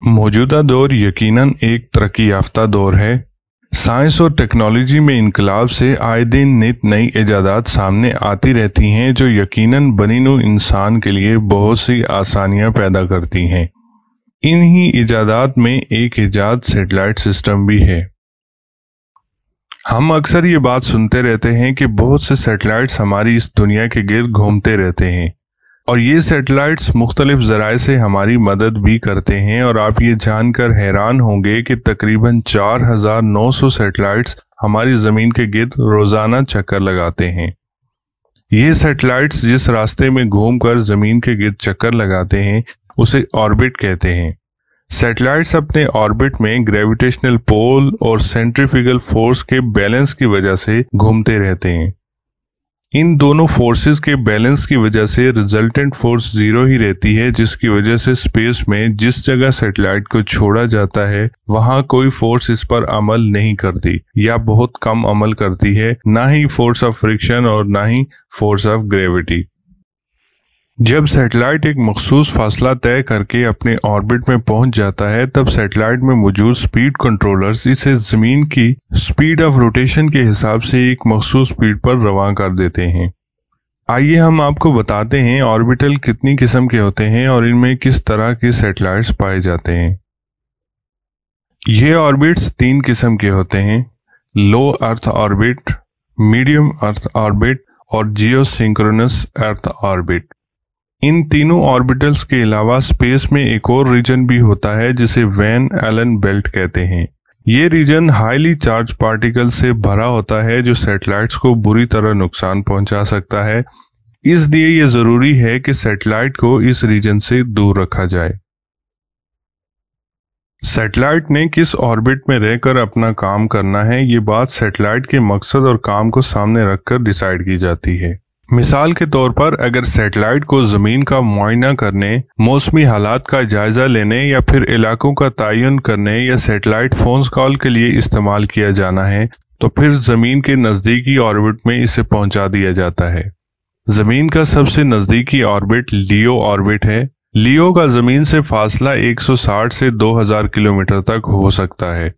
मौजूदा दौर यकीनन एक तरक्की याफ्ता दौर है। साइंस और टेक्नोलॉजी में इनकलाब से आए दिन नित नई इजादात सामने आती रहती हैं जो यकीनन बनीनू इंसान के लिए बहुत सी आसानियां पैदा करती हैं। इन्हीं इजादात में एक इजाद सैटेलाइट सिस्टम भी है। हम अक्सर ये बात सुनते रहते हैं कि बहुत से सैटेलाइट्स हमारी इस दुनिया के गिर्द घूमते रहते हैं और ये सैटेलाइट्स मुख्तलिफ ज़राए से हमारी मदद भी करते हैं। और आप ये जानकर हैरान होंगे कि तकरीबन 4900 सैटेलाइट्स हमारी ज़मीन के गिर्द रोज़ाना चक्कर लगाते हैं। ये सैटेलाइट्स जिस रास्ते में घूमकर ज़मीन के गिर्द चक्कर लगाते हैं उसे ऑर्बिट कहते हैं। सैटेलाइट्स अपने ऑर्बिट में ग्रेविटेशनल पोल और सेंट्रीफ्यूगल फोर्स के बैलेंस की वजह से घूमते रहते हैं। इन दोनों फोर्सेस के बैलेंस की वजह से रिजल्टेंट फोर्स जीरो ही रहती है, जिसकी वजह से स्पेस में जिस जगह सैटेलाइट को छोड़ा जाता है वहां कोई फोर्स इस पर अमल नहीं करती या बहुत कम अमल करती है, ना ही फोर्स ऑफ फ्रिक्शन और ना ही फोर्स ऑफ ग्रेविटी। जब सैटेलाइट एक मखसूस फासला तय करके अपने ऑर्बिट में पहुंच जाता है तब सैटेलाइट में मौजूद स्पीड कंट्रोलर्स इसे जमीन की स्पीड ऑफ रोटेशन के हिसाब से एक मखसूस स्पीड पर रवां कर देते हैं। आइए हम आपको बताते हैं ऑर्बिटल कितनी किस्म के होते हैं और इनमें किस तरह के सैटेलाइट्स पाए जाते हैं। ये ऑर्बिट्स 3 किस्म के होते हैं: low earth orbit, medium earth orbit और जियोसिंक्रोनस अर्थ ऑर्बिट। इन तीनों ऑर्बिटल्स के अलावा स्पेस में एक और रीजन भी होता है जिसे वैन एलन बेल्ट कहते हैं। ये रीजन हाईली चार्ज पार्टिकल से भरा होता है जो सैटेलाइट्स को बुरी तरह नुकसान पहुंचा सकता है। इसलिए यह जरूरी है कि सैटेलाइट को इस रीजन से दूर रखा जाए। सैटेलाइट ने किस ऑर्बिट में रहकर अपना काम करना है, ये बात सैटेलाइट के मकसद और काम को सामने रखकर डिसाइड की जाती है। मिसाल के तौर पर अगर सैटेलाइट को ज़मीन का मुआयना करने, मौसमी हालात का जायज़ा लेने या फिर इलाकों का तयन करने या सैटेलाइट फोन्स कॉल के लिए इस्तेमाल किया जाना है तो फिर ज़मीन के नज़दीकी ऑर्बिट में इसे पहुंचा दिया जाता है। ज़मीन का सबसे नज़दीकी ऑर्बिट लियो ऑर्बिट है। लियो का ज़मीन से फासला 160 से 2000 किलोमीटर तक हो सकता है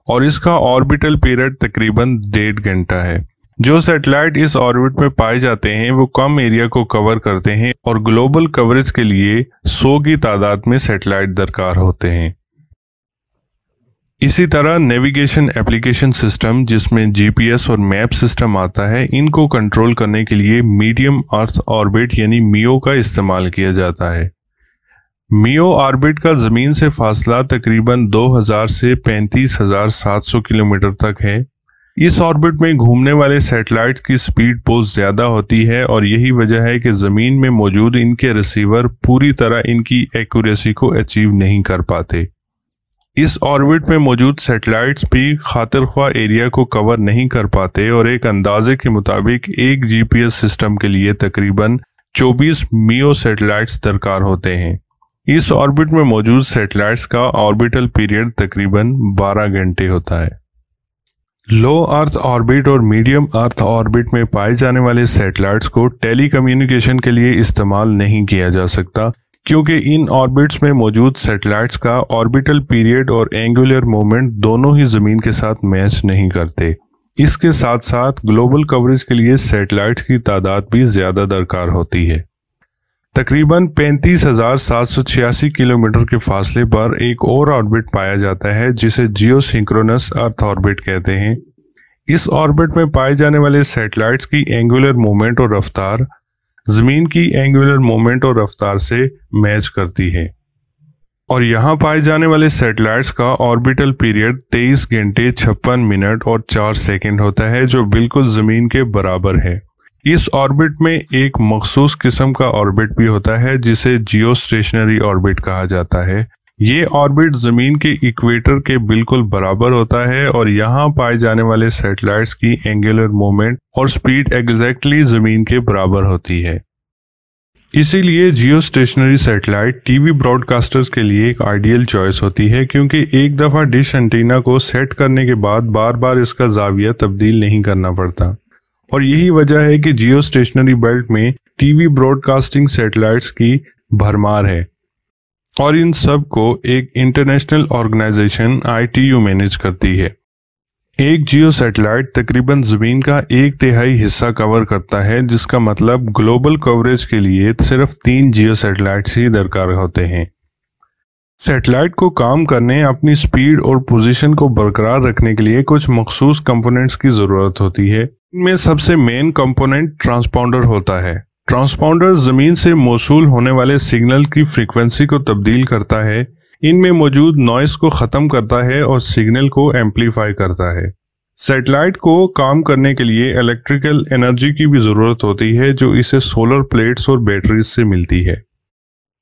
और इसका ऑर्बिटल पीरियड तकरीबन 1.5 घंटा है। जो सैटेलाइट इस ऑर्बिट में पाए जाते हैं वो कम एरिया को कवर करते हैं और ग्लोबल कवरेज के लिए 100 की तादाद में सैटेलाइट दरकार होते हैं। इसी तरह नेविगेशन एप्लीकेशन सिस्टम जिसमें जीपीएस और मैप सिस्टम आता है, इनको कंट्रोल करने के लिए मीडियम अर्थ ऑर्बिट यानी मियो का इस्तेमाल किया जाता है। मियो ऑर्बिट का ज़मीन से फासला तकरीबन 2000 से 35,700 किलोमीटर तक है। इस ऑर्बिट में घूमने वाले सैटेलाइट की स्पीड बहुत ज़्यादा होती है और यही वजह है कि ज़मीन में मौजूद इनके रिसीवर पूरी तरह इनकी एक्यूरेसी को अचीव नहीं कर पाते। इस ऑर्बिट में मौजूद सैटेलाइट्स भी खातिरख्वाह एरिया को कवर नहीं कर पाते और एक अंदाजे के मुताबिक एक जीपीएस सिस्टम के लिए तकरीबन 24 मियो सैटेलाइट्स दरकार होते हैं। इस ऑर्बिट में मौजूद सैटेलाइट्स का ऑर्बिटल पीरियड तकरीबन 12 घंटे होता है। लो अर्थ ऑर्बिट और मीडियम अर्थ ऑर्बिट में पाए जाने वाले सैटेलाइट्स को टेलीकम्युनिकेशन के लिए इस्तेमाल नहीं किया जा सकता क्योंकि इन ऑर्बिट्स में मौजूद सैटेलाइट्स का ऑर्बिटल पीरियड और एंगुलर मोमेंट दोनों ही ज़मीन के साथ मैच नहीं करते। इसके साथ साथ ग्लोबल कवरेज के लिए सैटेलाइट्स की तादाद भी ज़्यादा दरकार होती है। तकरीबन 35,786 किलोमीटर के फासले पर एक और ऑर्बिट पाया जाता है जिसे जियोसिंक्रोनस अर्थ ऑर्बिट कहते हैं। इस ऑर्बिट में पाए जाने वाले सैटेलाइट्स की एंगुलर मोमेंट और रफ्तार ज़मीन की एंगुलर मोमेंट और रफ्तार से मैच करती है और यहाँ पाए जाने वाले सैटेलाइट्स का ऑर्बिटल पीरियड 23 घंटे 56 मिनट और 4 सेकंड होता है जो बिल्कुल ज़मीन के बराबर है। इस ऑर्बिट में एक मखसूस किस्म का ऑर्बिट भी होता है जिसे जियो स्टेशनरी ऑर्बिट कहा जाता है। ये ऑर्बिट ज़मीन के इक्वेटर के बिल्कुल बराबर होता है और यहाँ पाए जाने वाले सैटेलाइट्स की एंगुलर मोमेंट और स्पीड एग्जैक्टली ज़मीन के बराबर होती है। इसीलिए जियो स्टेशनरी सैटेलाइट टीवी ब्रॉडकास्टर्स के लिए एक आइडियल चॉइस होती है क्योंकि एक दफ़ा डिश एंटीना को सेट करने के बाद बार बार इसका जाविया तब्दील नहीं करना पड़ता और यही वजह है कि जियो स्टेशनरी बेल्ट में टीवी ब्रॉडकास्टिंग सैटेलाइट्स की भरमार है। और इन सब को एक इंटरनेशनल ऑर्गेनाइजेशन ITU मैनेज करती है। एक जियो सैटेलाइट तकरीबन ज़मीन का 1/3 हिस्सा कवर करता है, जिसका मतलब ग्लोबल कवरेज के लिए सिर्फ 3 जियो सैटेलाइट्स ही दरकार होते हैं। सैटेलाइट को काम करने, अपनी स्पीड और पोजीशन को बरकरार रखने के लिए कुछ मखसूस कंपोनेंट्स की ज़रूरत होती है। इनमें सबसे मेन कंपोनेंट ट्रांसपॉन्डर होता है। ट्रांसपॉन्डर ज़मीन से मौसूल होने वाले सिग्नल की फ्रीक्वेंसी को तब्दील करता है, इनमें मौजूद नॉइस को ख़त्म करता है और सिग्नल को एम्पलीफाई करता है। सैटेलाइट को काम करने के लिए इलेक्ट्रिकल एनर्जी की भी ज़रूरत होती है, जो इसे सोलर प्लेट्स और बैटरीज से मिलती है।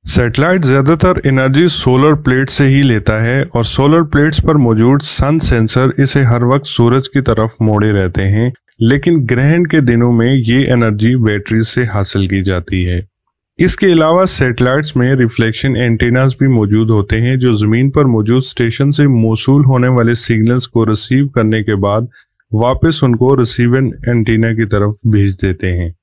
सैटेलाइट ज़्यादातर एनर्जी सोलर प्लेट से ही लेता है और सोलर प्लेट्स पर मौजूद सन सेंसर इसे हर वक्त सूरज की तरफ मोड़े रहते हैं, लेकिन ग्रहण के दिनों में ये एनर्जी बैटरीज से हासिल की जाती है। इसके अलावा सैटेलाइट्स में रिफ्लेक्शन एंटीनास भी मौजूद होते हैं, जो ज़मीन पर मौजूद स्टेशन से मौसूल होने वाले सिग्नल्स को रिसीव करने के बाद वापस उनको रिसीविंग एंटीना की तरफ भेज देते हैं।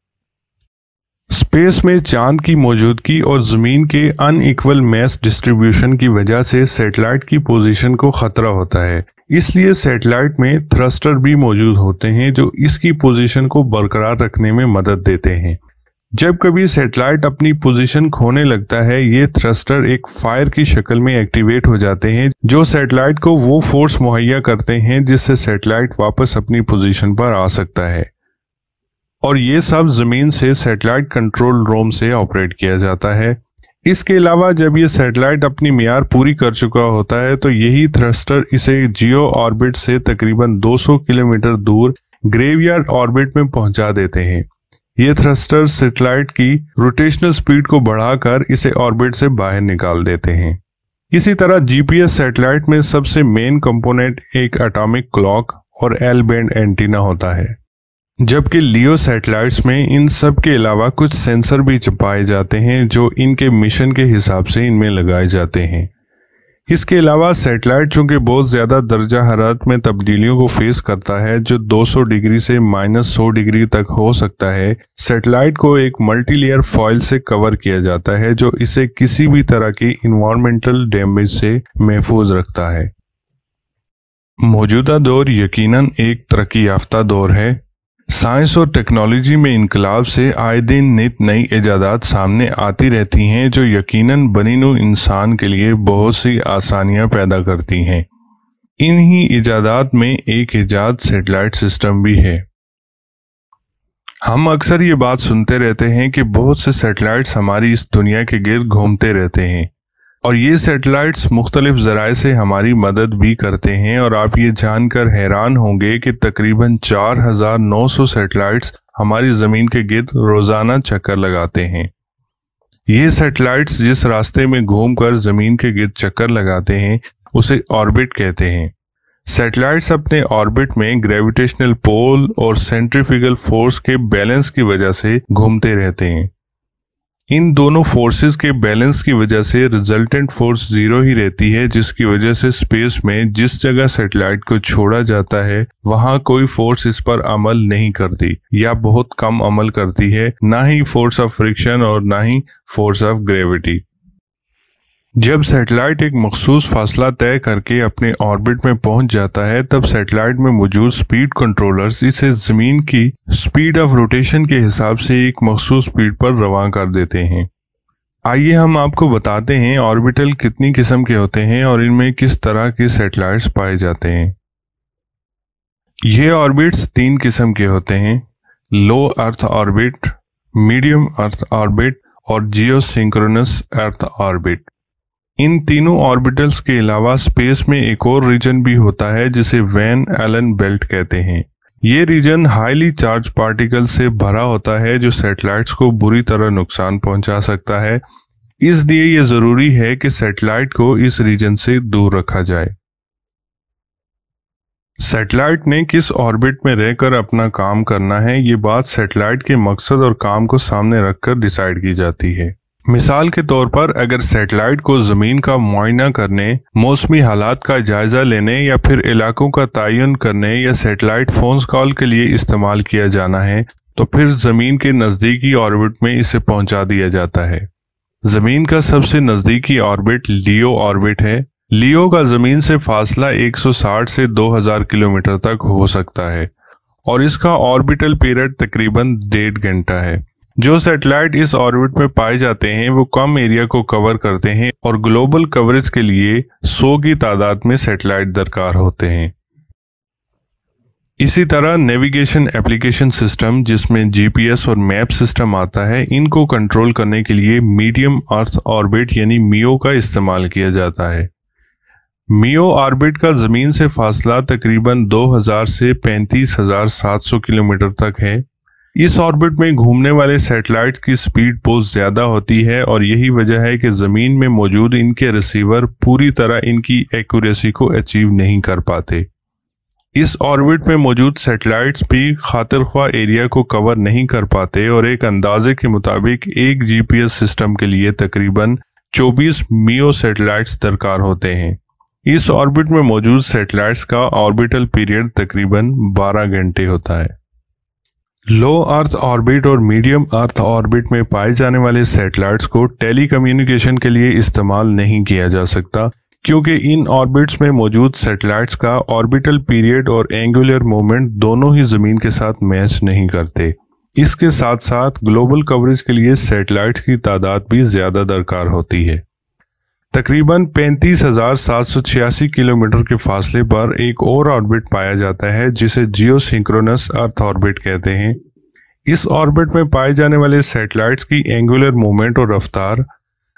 स्पेस में चांद की मौजूदगी और ज़मीन के अनइक्वल मैस डिस्ट्रीब्यूशन की वजह से सैटेलाइट की पोजीशन को खतरा होता है, इसलिए सैटेलाइट में थ्रस्टर भी मौजूद होते हैं जो इसकी पोजीशन को बरकरार रखने में मदद देते हैं। जब कभी सैटेलाइट अपनी पोजीशन खोने लगता है, ये थ्रस्टर एक फायर की शक्ल में एक्टिवेट हो जाते हैं, जो सैटेलाइट को वो फोर्स मुहैया करते हैं जिससे सैटेलाइट वापस अपनी पोजीशन पर आ सकता है। और ये सब ज़मीन से सैटेलाइट कंट्रोल रूम से ऑपरेट किया जाता है। इसके अलावा जब ये सैटेलाइट अपनी मियार पूरी कर चुका होता है, तो यही थ्रस्टर इसे जियो ऑर्बिट से तकरीबन 200 किलोमीटर दूर ग्रेवियार्ड ऑर्बिट में पहुंचा देते हैं। ये थ्रस्टर सैटेलाइट की रोटेशनल स्पीड को बढ़ाकर इसे ऑर्बिट से बाहर निकाल देते हैं। इसी तरह GPS सैटेलाइट में सबसे मेन कंपोनेंट एक एटॉमिक क्लॉक और एल बैंड एंटीना होता है, जबकि लियो सैटेलाइट्स में इन सब के अलावा कुछ सेंसर भी छुपाए जाते हैं जो इनके मिशन के हिसाब से इनमें लगाए जाते हैं। इसके अलावा सैटेलाइट चूंकि बहुत ज़्यादा दर्जा हरारत में तब्दीलियों को फेस करता है, जो 200 डिग्री से -100 डिग्री तक हो सकता है, सैटेलाइट को एक मल्टीलेयर फॉइल से कवर किया जाता है जो इसे किसी भी तरह की इन्वायरमेंटल डैमेज से महफूज रखता है। मौजूदा दौर यकीनन एक तरक्की याफ्ता दौर है। साइंस और टेक्नोलॉजी में इनकलाब से आए दिन नित नई इजादात सामने आती रहती हैं, जो यकीनन बनीनू इंसान के लिए बहुत सी आसानियां पैदा करती हैं। इन्हीं इजादात में एक इजाद सैटेलाइट सिस्टम भी है। हम अक्सर ये बात सुनते रहते हैं कि बहुत से सैटेलाइट्स हमारी इस दुनिया के गिर्द घूमते रहते हैं और ये सैटेलाइट्स मुख्तलिफ ज़राए से हमारी मदद भी करते हैं। और आप ये जानकर हैरान होंगे कि तकरीबन 4900 सैटेलाइट्स हमारी ज़मीन के गिर्द रोज़ाना चक्कर लगाते हैं। ये सैटेलाइट्स जिस रास्ते में घूमकर ज़मीन के गिर्द चक्कर लगाते हैं उसे ऑर्बिट कहते हैं। सैटेलाइट्स अपने ऑर्बिट में ग्रेविटेशनल पोल और सेंट्रीफ्यूगल फोर्स के बैलेंस की वजह से घूमते रहते हैं। इन दोनों फोर्सेस के बैलेंस की वजह से रिजल्टेंट फोर्स 0 ही रहती है, जिसकी वजह से स्पेस में जिस जगह सैटेलाइट को छोड़ा जाता है वहां कोई फोर्स इस पर अमल नहीं करती या बहुत कम अमल करती है, ना ही फोर्स ऑफ फ्रिक्शन और ना ही फोर्स ऑफ ग्रेविटी। जब सैटेलाइट एक मखसूस फासला तय करके अपने ऑर्बिट में पहुंच जाता है, तब सैटेलाइट में मौजूद स्पीड कंट्रोलर्स इसे ज़मीन की स्पीड ऑफ रोटेशन के हिसाब से एक मखसूस स्पीड पर रवां कर देते हैं। आइए हम आपको बताते हैं ऑर्बिटल कितनी किस्म के होते हैं और इनमें किस तरह के सैटेलाइट्स पाए जाते हैं। ये ऑर्बिट्स 3 किस्म के होते हैं: low earth orbit, medium earth orbit और जियोसिंक्रोनस अर्थ ऑर्बिट। इन तीनों ऑर्बिटल्स के अलावा स्पेस में एक और रीजन भी होता है जिसे वैन एलन बेल्ट कहते हैं। ये रीजन हाईली चार्ज पार्टिकल से भरा होता है जो सैटेलाइट्स को बुरी तरह नुकसान पहुंचा सकता है, इसलिए ये जरूरी है कि सैटेलाइट को इस रीजन से दूर रखा जाए। सैटेलाइट ने किस ऑर्बिट में रहकर अपना काम करना है, ये बात सैटेलाइट के मकसद और काम को सामने रखकर डिसाइड की जाती है। मिसाल के तौर पर अगर सैटेलाइट को ज़मीन का मुआयना करने, मौसमी हालात का जायज़ा लेने या फिर इलाकों का तयन करने या सैटेलाइट फ़ोन कॉल के लिए इस्तेमाल किया जाना है, तो फिर ज़मीन के नज़दीकी ऑर्बिट में इसे पहुंचा दिया जाता है। जमीन का सबसे नजदीकी ऑर्बिट लियो ऑर्बिट है। लियो का जमीन से फासला 160 से 2000 किलोमीटर तक हो सकता है और इसका ऑर्बिटल पीरियड तकरीबन 1.5 घंटा है। जो सैटेलाइट इस ऑर्बिट में पाए जाते हैं वो कम एरिया को कवर करते हैं और ग्लोबल कवरेज के लिए 100 की तादाद में सैटेलाइट दरकार होते हैं। इसी तरह नेविगेशन एप्लीकेशन सिस्टम जिसमें जीपीएस और मैप सिस्टम आता है, इनको कंट्रोल करने के लिए मीडियम अर्थ ऑर्बिट यानी मियो का इस्तेमाल किया जाता है। मियो ऑर्बिट का जमीन से फासला तकरीबन 2000 से 35,700 किलोमीटर तक है। इस ऑर्बिट में घूमने वाले सैटेलाइट्स की स्पीड बहुत ज्यादा होती है और यही वजह है कि जमीन में मौजूद इनके रिसीवर पूरी तरह इनकी एक्यूरेसी को अचीव नहीं कर पाते। इस ऑर्बिट में मौजूद सैटेलाइट्स भी खातिरख्वाह एरिया को कवर नहीं कर पाते और एक अंदाजे के मुताबिक एक जीपीएस सिस्टम के लिए तकरीबन 24 मियो सैटेलाइट्स दरकार होते हैं। इस ऑर्बिट में मौजूद सैटेलाइट्स का ऑर्बिटल पीरियड तकरीबन 12 घंटे होता है। लो अर्थ ऑर्बिट और मीडियम अर्थ ऑर्बिट में पाए जाने वाले सैटेलाइट्स को टेलीकम्युनिकेशन के लिए इस्तेमाल नहीं किया जा सकता क्योंकि इन ऑर्बिट्स में मौजूद सैटेलाइट्स का ऑर्बिटल पीरियड और एंगुलर मूवमेंट दोनों ही जमीन के साथ मैच नहीं करते। इसके साथ साथ ग्लोबल कवरेज के लिए सैटेलाइट्स की तादाद भी ज्यादा दरकार होती है। तकरीबन 35,786 किलोमीटर के फासले पर एक और ऑर्बिट पाया जाता है जिसे जियोसिंक्रोनस अर्थ ऑर्बिट कहते हैं। इस ऑर्बिट में पाए जाने वाले सैटेलाइट्स की एंगुलर मूवमेंट और रफ्तार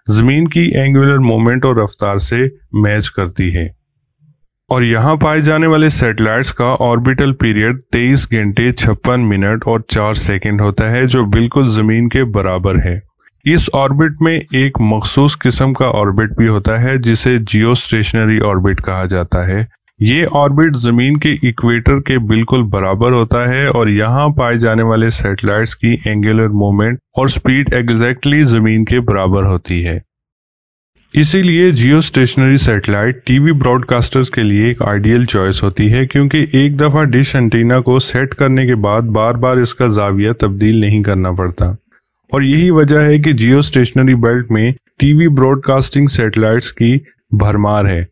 जमीन की एंगुलर मूवमेंट और रफ्तार से मैच करती है और यहाँ पाए जाने वाले सैटेलाइट्स का ऑर्बिटल पीरियड 23 घंटे 56 मिनट और 4 सेकंड होता है जो बिल्कुल जमीन के बराबर है। इस ऑर्बिट में एक मखसूस किस्म का ऑर्बिट भी होता है जिसे जियो स्टेशनरी ऑर्बिट कहा जाता है। ये ऑर्बिट जमीन के इक्वेटर के बिल्कुल बराबर होता है और यहाँ पाए जाने वाले सैटेलाइट्स की एंगुलर मूवमेंट और स्पीड एग्जैक्टली जमीन के बराबर होती है। इसीलिए जियो स्टेशनरी सैटेलाइट टीवी ब्रॉडकास्टर्स के लिए एक आइडियल चॉइस होती है क्योंकि एक दफ़ा डिश एंटीना को सेट करने के बाद बार बार इसका जाविया तब्दील नहीं करना पड़ता और यही वजह है कि जियो स्टेशनरी बेल्ट में टीवी ब्रॉडकास्टिंग सैटेलाइट्स की भरमार है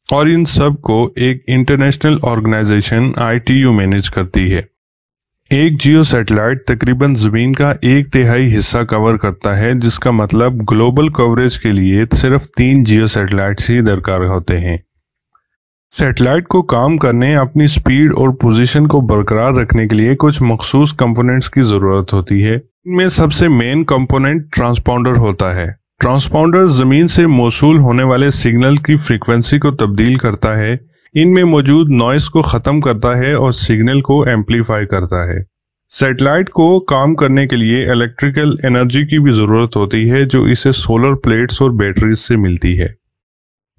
और इन सब को एक इंटरनेशनल ऑर्गेनाइजेशन ITU मैनेज करती है। एक जियो सैटेलाइट तकरीबन जमीन का 1/3 हिस्सा कवर करता है जिसका मतलब ग्लोबल कवरेज के लिए सिर्फ 3 जियो सैटेलाइट्स ही दरकार होते हैं। सैटेलाइट को काम करने, अपनी स्पीड और पोजीशन को बरकरार रखने के लिए कुछ मखसूस कंपोनेंट्स की जरूरत होती है। इनमें सबसे मेन कंपोनेंट ट्रांसपॉन्डर होता है। ट्रांसपॉन्डर जमीन से मौसूल होने वाले सिग्नल की फ्रीक्वेंसी को तब्दील करता है, इनमें मौजूद नॉइस को खत्म करता है और सिग्नल को एम्पलीफाई करता है। सैटेलाइट को काम करने के लिए इलेक्ट्रिकल एनर्जी की भी जरूरत होती है जो इसे सोलर प्लेट्स और बैटरीज से मिलती है।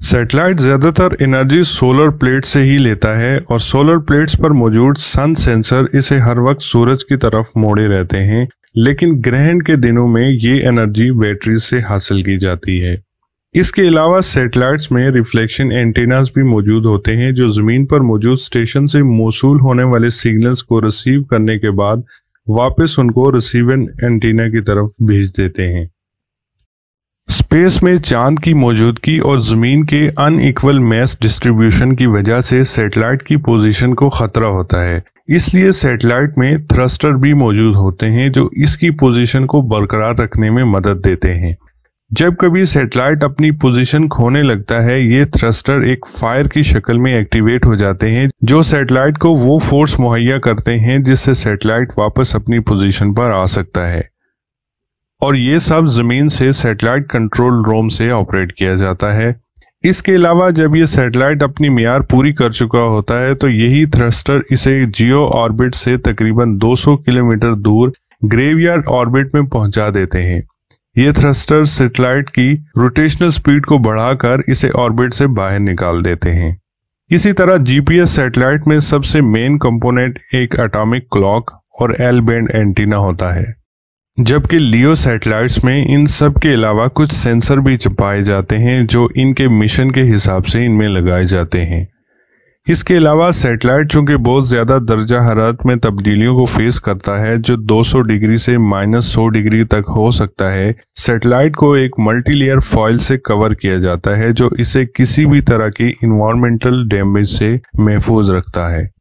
सैटेलाइट ज्यादातर एनर्जी सोलर प्लेट से ही लेता है और सोलर प्लेट्स पर मौजूद सन सेंसर इसे हर वक्त सूरज की तरफ मोड़े रहते हैं, लेकिन ग्रहण के दिनों में ये एनर्जी बैटरी से हासिल की जाती है। इसके अलावा सैटेलाइट्स में रिफ्लेक्शन एंटीनास भी मौजूद होते हैं जो जमीन पर मौजूद स्टेशन से मौसूल होने वाले सिग्नल्स को रिसीव करने के बाद वापस उनको रिसीवर एंटीना की तरफ भेज देते हैं। स्पेस में चांद की मौजूदगी और जमीन के अनइक्वल मैस डिस्ट्रीब्यूशन की वजह से सैटेलाइट की पोजीशन को खतरा होता है, इसलिए सैटेलाइट में थ्रस्टर भी मौजूद होते हैं जो इसकी पोजीशन को बरकरार रखने में मदद देते हैं। जब कभी सैटेलाइट अपनी पोजीशन खोने लगता है, ये थ्रस्टर एक फायर की शक्ल में एक्टिवेट हो जाते हैं जो सैटेलाइट को वो फोर्स मुहैया करते हैं जिससे सैटेलाइट वापस अपनी पोजीशन पर आ सकता है और ये सब जमीन से सैटेलाइट कंट्रोल रूम से ऑपरेट किया जाता है। इसके अलावा जब ये सैटेलाइट अपनी मियार पूरी कर चुका होता है तो यही थ्रस्टर इसे जियो ऑर्बिट से तकरीबन 200 किलोमीटर दूर ग्रेवयार्ड ऑर्बिट में पहुंचा देते हैं। ये थ्रस्टर सैटेलाइट की रोटेशनल स्पीड को बढ़ाकर इसे ऑर्बिट से बाहर निकाल देते हैं। इसी तरह जीपीएस सैटेलाइट में सबसे मेन कंपोनेंट एक एटॉमिक क्लॉक और एल बैंड एंटीना होता है, जबकि लियो सैटेलाइट्स में इन सब के अलावा कुछ सेंसर भी पाए जाते हैं जो इनके मिशन के हिसाब से इनमें लगाए जाते हैं। इसके अलावा सैटेलाइट चूंकि बहुत ज़्यादा दर्जा हरारत में तब्दीलियों को फेस करता है, जो 200 डिग्री से -100 डिग्री तक हो सकता है, सैटेलाइट को एक मल्टीलेयर फॉइल से कवर किया जाता है जो इसे किसी भी तरह की इन्वायरमेंटल डैमेज से महफूज रखता है।